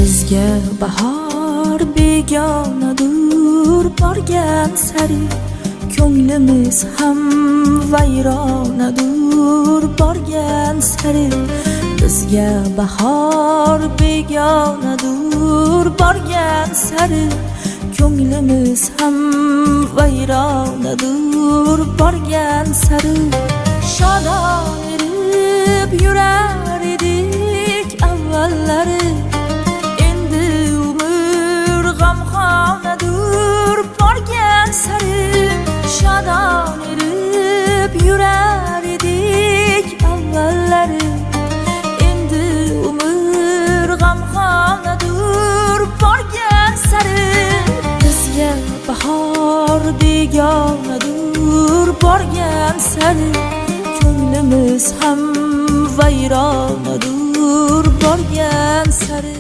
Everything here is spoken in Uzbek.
bizga bahor begonadur, borgan sari ko'nglimiz ham vayronadur, borgan sari bizga bahor begonadur, borgan sari ko'nglimiz ham vayronadur, borgan sari shodon erib yurar edik avvallari, endi umr g'amxonadur, borgan sari shodon erib yurar edik avvallari, endi umr g'amxonadur, borgan sari bizga bahor begonadur, borgan sari ko'nglimiz ham vayronadur, borgan sari